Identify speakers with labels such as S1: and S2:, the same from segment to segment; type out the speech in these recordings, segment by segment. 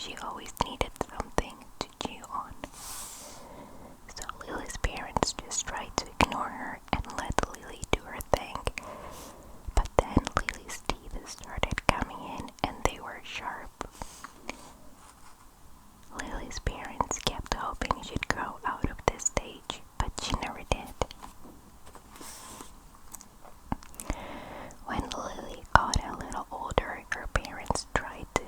S1: she always needed something to chew on. So Lily's parents just tried to ignore her and let Lily do her thing. But then Lily's teeth started coming in and they were sharp. Lily's parents kept hoping she'd grow out of this stage, but she never did. When Lily got a little older, her parents tried to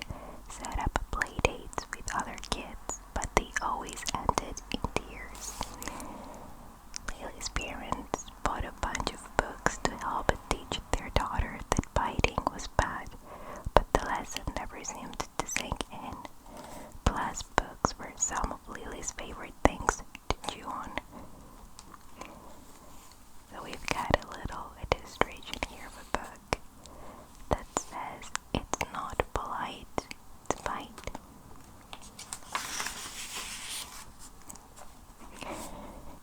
S1: set up play dates with other kids, but they always ended in tears. Lily's parents bought a bunch of books to help teach their daughter that biting was bad, but the lesson never seemed to sink in. Plus, books were some of Lily's favorite things to chew on. So we've got a little illustration here of a book that says it's not polite to bite.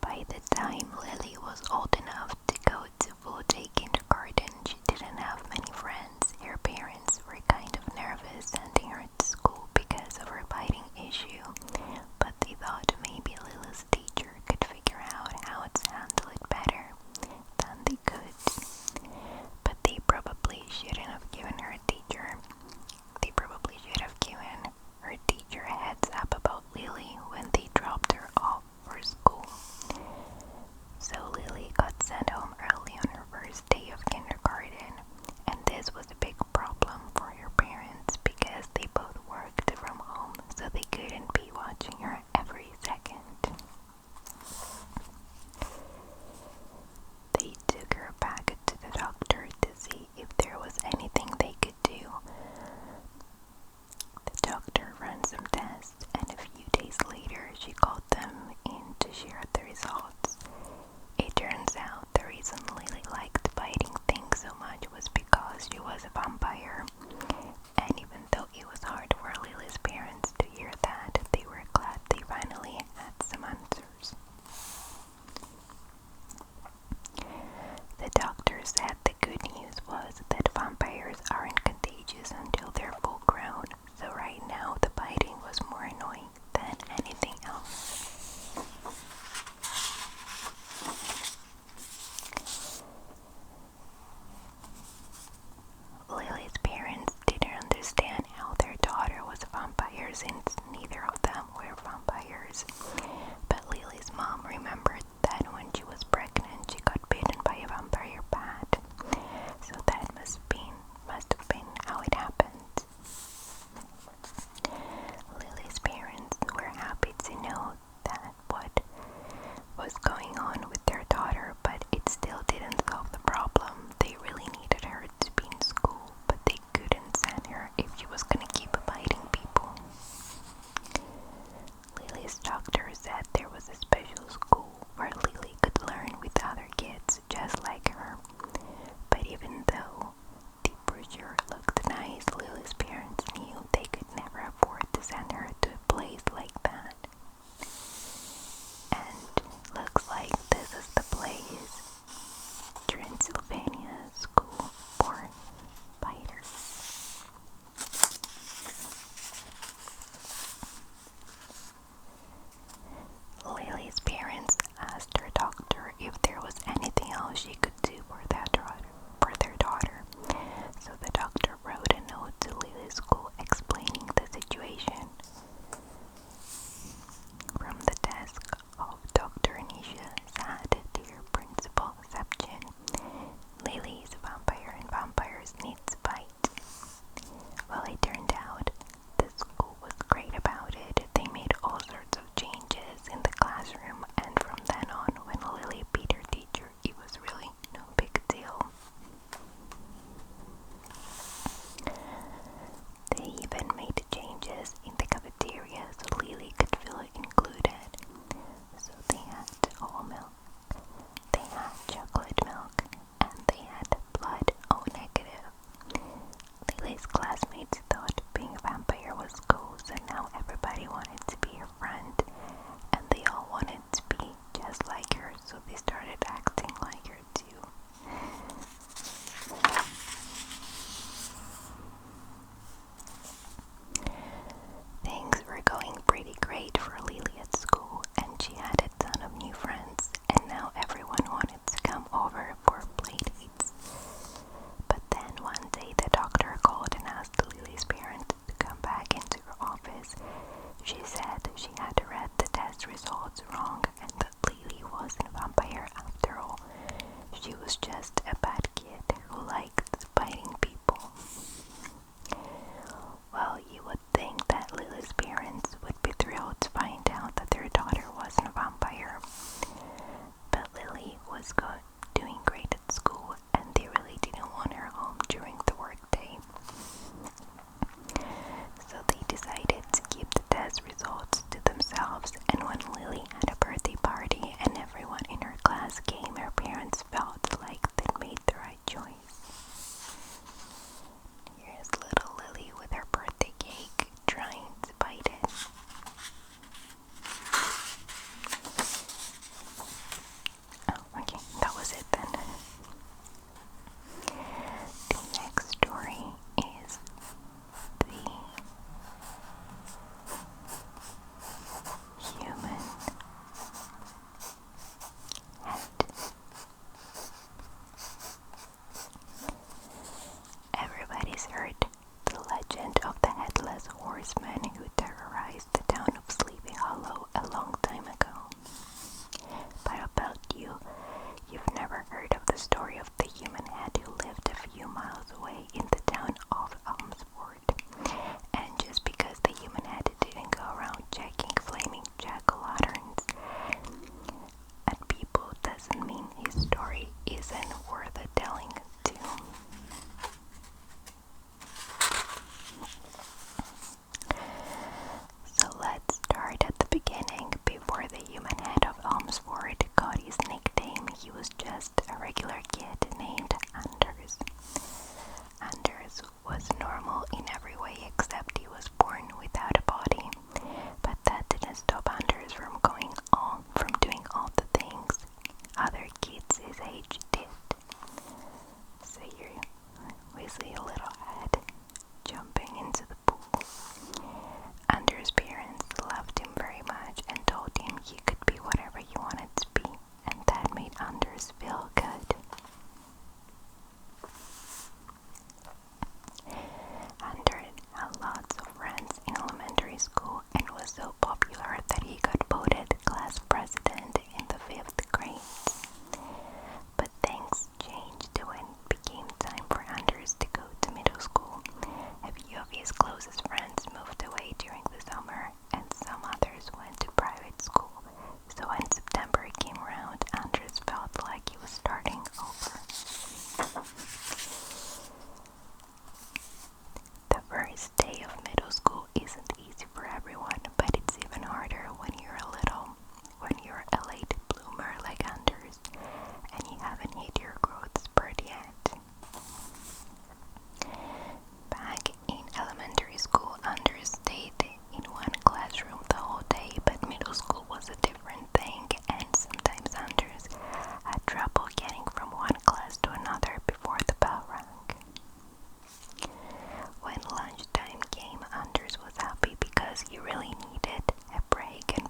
S1: By the time Lily was old enough to go to full-day kindergarten, she didn't have many friends. Her parents were kind of nervous sending her to school because of her biting issue, but they thought maybe Lily's teacher could figure out how to handle it better than they could. But they probably shouldn't have given her a teacher. They probably should have given her teacher a heads up about Lily when they dropped her off for school. So Lily got sent home early on her first day of kindergarten, and this was a big problem for her parents because they both worked from home, so they couldn't be watching her every second. They took her back to the doctor to see if there was anything they could do. The doctor ran some tests, and a few days later she called them in to share the results. It turns out the reason Lily liked biting things so much was because she was a vampire. And even though it was hard for Lily's parents to hear that, they were glad they finally had some answers. The doctor said the good news was that vampires aren't contagious until they're full grown, so right now the biting was more annoying than anything else. Lily's parents didn't understand how their daughter was a vampire since neither of them were vampires. But Lily's mom remembered that when she was pregnant, she got bitten by a vampire bat. So that must have been how it happened. Lily's parents were happy to know that what was going on with their daughter, but it still didn't solve the problem. They really needed her to be in school, but they couldn't send her if she was gonna keep biting people. Lily's doctor said there was a special school where Lily could learn She said she had read the test results wrong and that Lily wasn't a vampire after all. She was just a bad kid who liked biting people. Well, you would think that Lily's parents would be thrilled to find out that their daughter wasn't a vampire. But Lily was doing great at school and they really didn't want her home during the workday. So they decided to keep the test results to themselves, and when Lily had a birthday party and everyone in her class came, her parents felt like they'd made the right choice. Here's little Lily with her birthday cake, trying to bite it. Oh, okay, that was it then. The next story is the human head. Everybody's heard the legend of the headless horseman who terrorized the town of Sleepy Hollow a long time ago. But I bet you've never heard of the story of the human head who lived a few miles away in the town of Elmsford. And just because the human head didn't go around checking flaming jack-o'-lanterns at people doesn't mean his story isn't worth telling too. So let's start at the beginning. Before the human head of Elmsford got his nickname, he was just a regular kid named Anders. Anders was normal in every way except he was born without a body. But that didn't stop Anders from doing all the things other kids his age did. So here we see a little head jumping into the pool. Anders' parents loved him very much and told him he could be whatever he wanted to be, and that made Anders feel good. Anders had lots of friends in elementary school and was so popular that he got voted class president in the 5th grade. But things changed when it became time for Anders to go to middle school. A few of his closest friends moved away during the summer, and some others went to private school. So when September came around, Anders felt like he was starting over. The first day of middle school isn't easy for everyone, but it's even harder when you're a late bloomer like Anders, and you haven't hit your growth spurt yet. Back in elementary school, Anders stayed in one classroom the whole day, but middle school was a different thing, and sometimes Anders had trouble getting from one class to another before the bell rang. When lunchtime came, Anders was happy because he really needed a break, and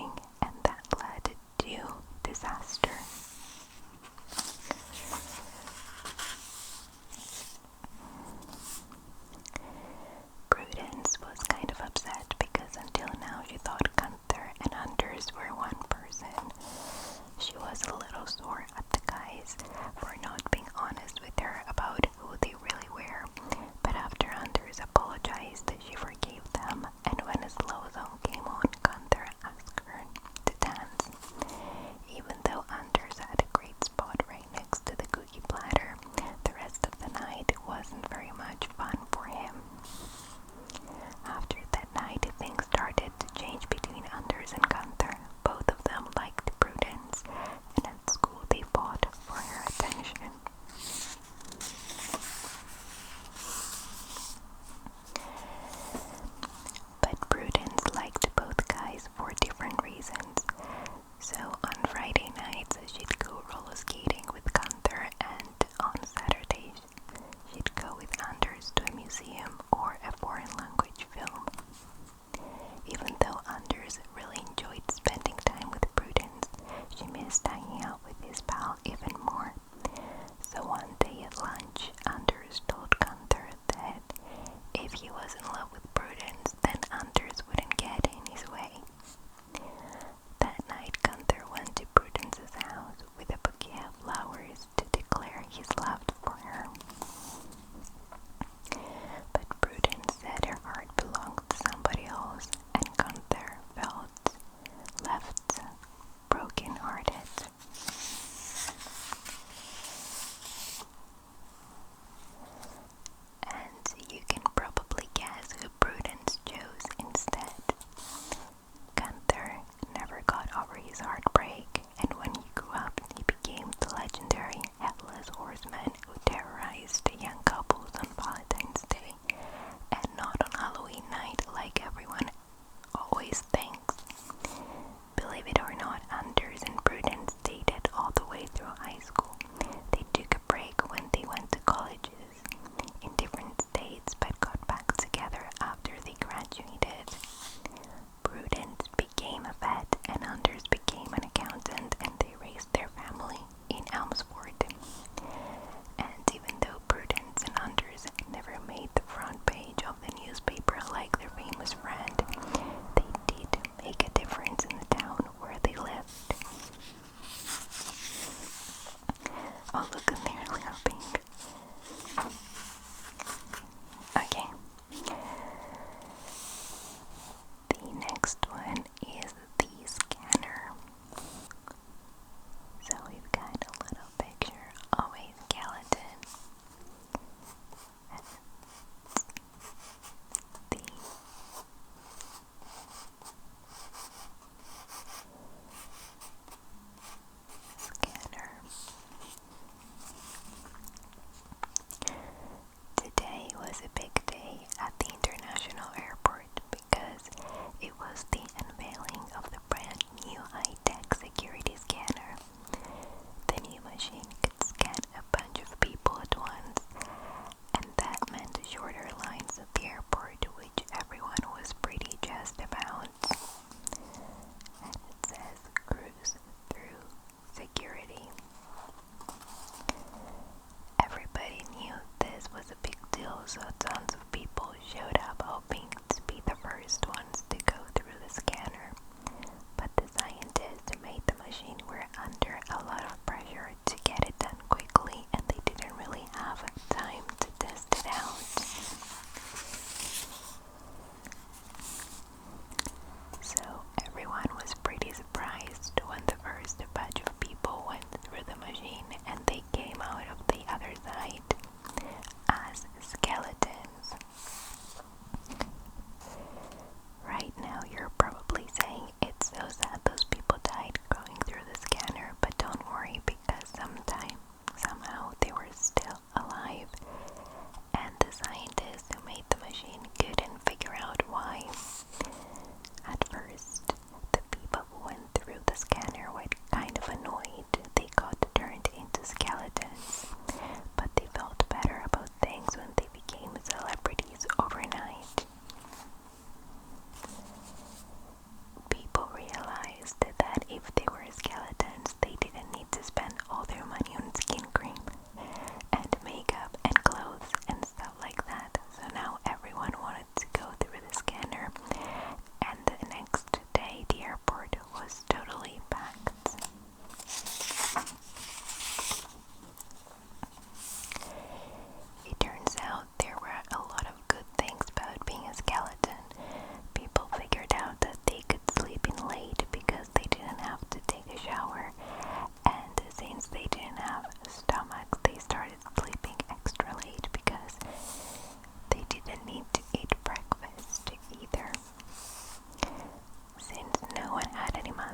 S1: dancing, and that led to disaster. Prudence was kind of upset because until now she thought Gunther and Anders were one person. She was a little sore at the guys for not being honest with her about who they really were, but after Anders apologized, she forgave them, and when a slow song came on, Gunther asked her to dance. Even though Anders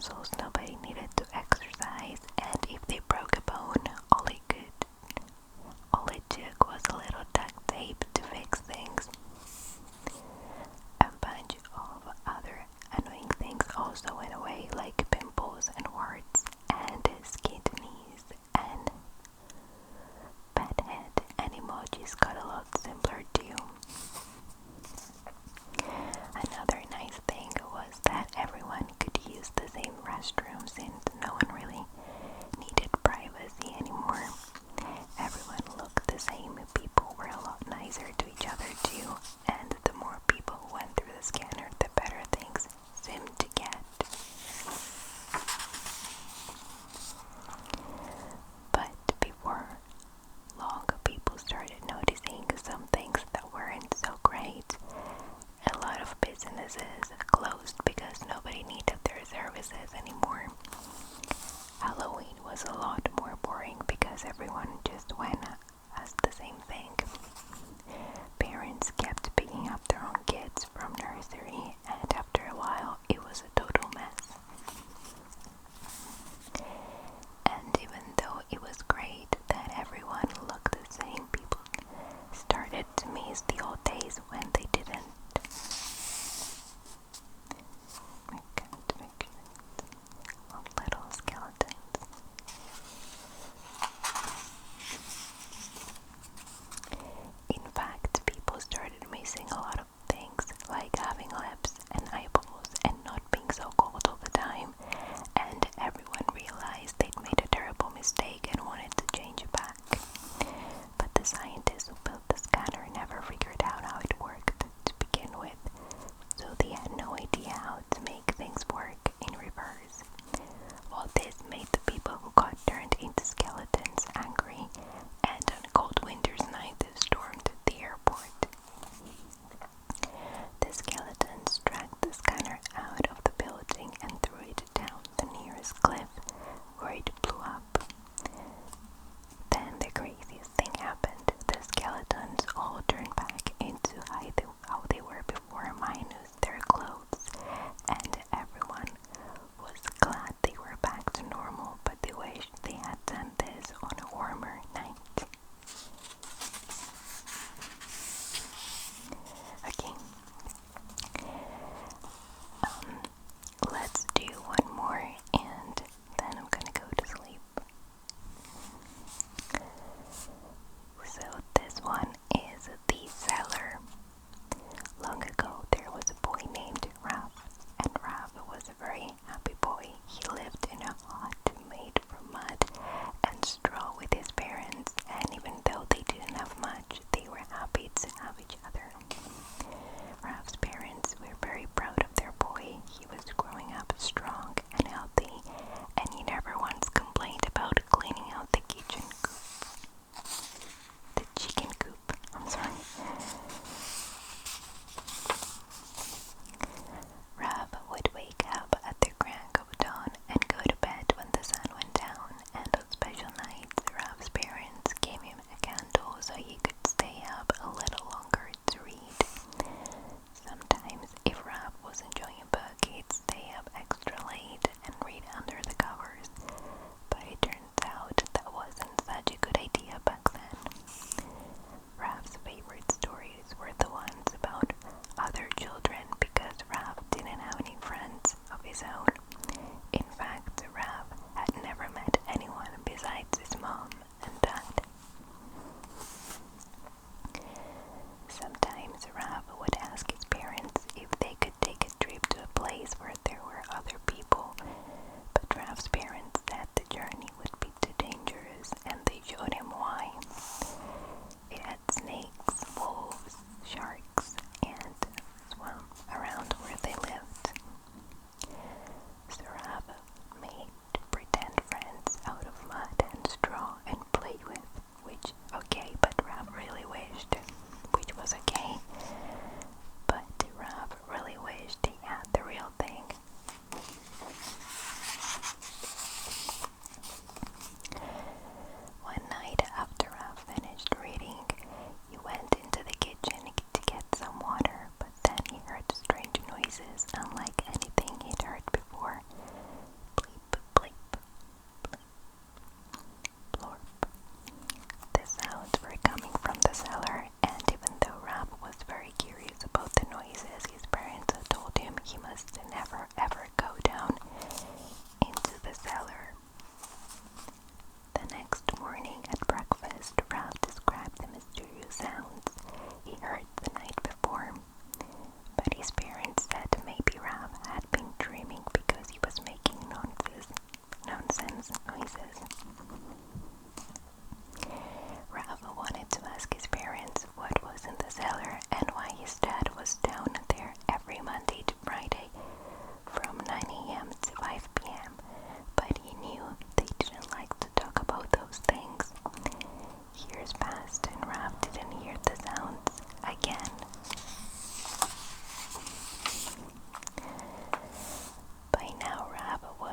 S1: muscles, nobody needed to exercise, and if they broke a bone, all it took was a little duct tape to fix things. A bunch of other annoying things also went away, like pimples and warts and skinned knees and bad head, and emojis got a lot simpler too. Another nice thing was that everyone could use the same restroom since no one really needed privacy anymore. Everyone looked the same, people were a lot nicer to each other too, and the more people who went through the scanner, the better things seemed to get. But before long, people started noticing some things that weren't so great. A lot of businesses closed because nobody needed their services anymore. Halloween was a lot more boring because everyone just went as the same thing. Parents kept picking up their own kids from nursery, and after a while it was a total mess. And even though it was great that everyone looked the same, people started to miss the old days when they didn't. Little skeletons. In fact, people started missing a lot of things, like having lips and eyeballs and not being so cold all the time, and everyone realized they'd made a terrible mistake and wanted to change it back. But the scientists who built the scanner never figured out how it worked to begin with, so they had no idea how to make things work in reverse. All this made the people who got turned into skeletons angry, and on a cold winter's night they stormed the airport. The skeletons dragged the scanner out of the building and threw it down the nearest cliff, where it blew up. Then the craziest thing happened. The skeletons all turned back into how they were before, minus their clothes, and everyone was glad they were back to normal, but they wished they had done this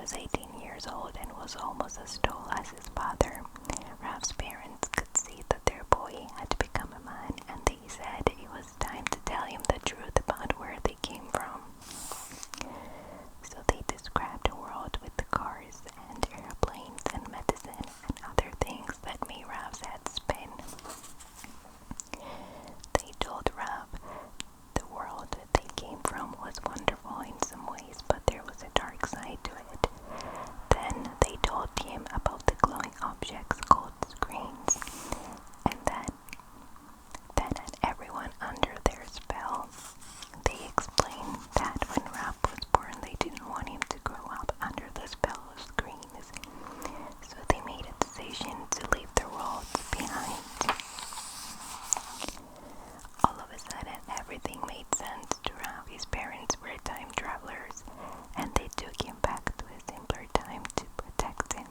S1: was 18 years old and was almost as tall as his father. Ralph's parents could see that their boy had become a man, and they said it was time to tell him the truth about where they came from. So they described a world with the cars and airplanes and medicine and other things that made Ralph's head spin. They told Ralph the world that they came from was wonderful in some ways, but there was a dark side to it. Then they told him about the glowing objects called screens, and that had everyone under their spell. They explained that when Ralph was born, they didn't want him to grow up under the spell of screens, so they made a decision to leave the world behind. All of a sudden, everything made sense to Ralph. His parents were time travelers, and they took him back to a simpler time to protect him.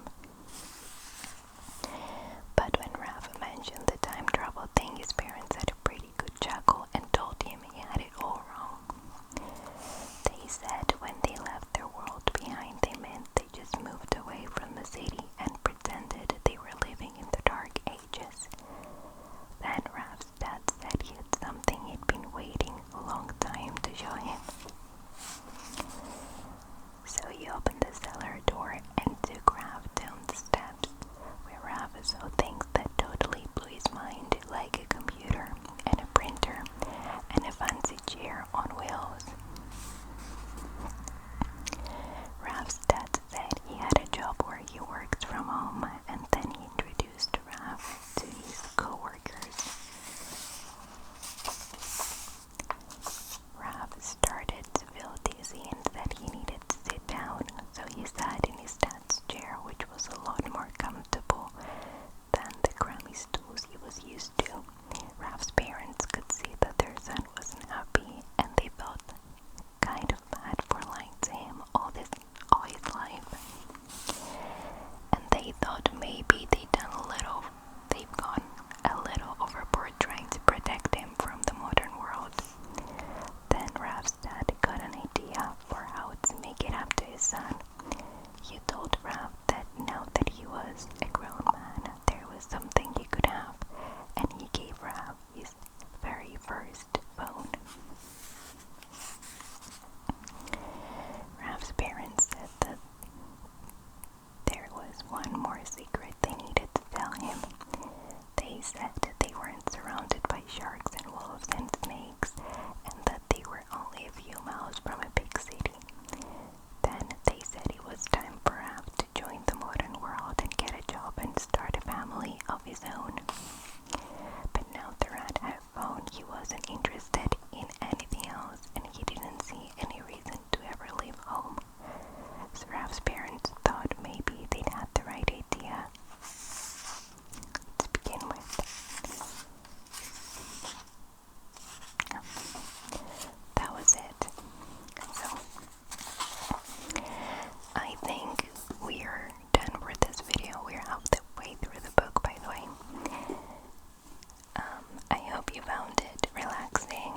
S1: But when Ralph mentioned the time travel thing, his parents had a pretty good chuckle and told him he had it all wrong. They said when they left their world behind, they meant they just moved away from the city and pretended they were living in the Dark Ages. Then Ralph's dad said he had something he'd been waiting a long time to show him. So he opened the cellar door and took Ralph down the steps, where Ralph saw things that totally blew his mind, like a computer and a printer and a fancy chair on wheels. Ralph's dad said he had a job where he worked from home, and then he introduced Ralph to his co-workers. Ralph started to feel dizzy and said he needed to sit down, so he sat in his dad's chair, which was a lot more comfortable than the crummy stools he was used to. Ralph's parents could see that their son wasn't happy, and they felt kind of bad for lying to him all his life. And they thought maybe they've gone a little overboard trying to protect him from the modern world. Then Ralph's dad got an idea for how to make it up to his son. He told Ralph that now that he was a grown man, there was something he could have, and he gave Ralph his very first phone. Ralph's parents said that there was one more secret they needed to tell him. They said they weren't surrounded by sharks and wolves and snakes, and that they were only a few miles from a big city. Then they said it was time for Ralph to join the modern world and get a job and start a family of his own. But now that Ralph had a phone, he wasn't interested in anything else, and he didn't see any reason to ever leave home. So Ralph's parents thought maybe they'd had the right idea to begin with. That was it. So, I think we're done for this video. We're halfway through the book, by the way. I hope you found it relaxing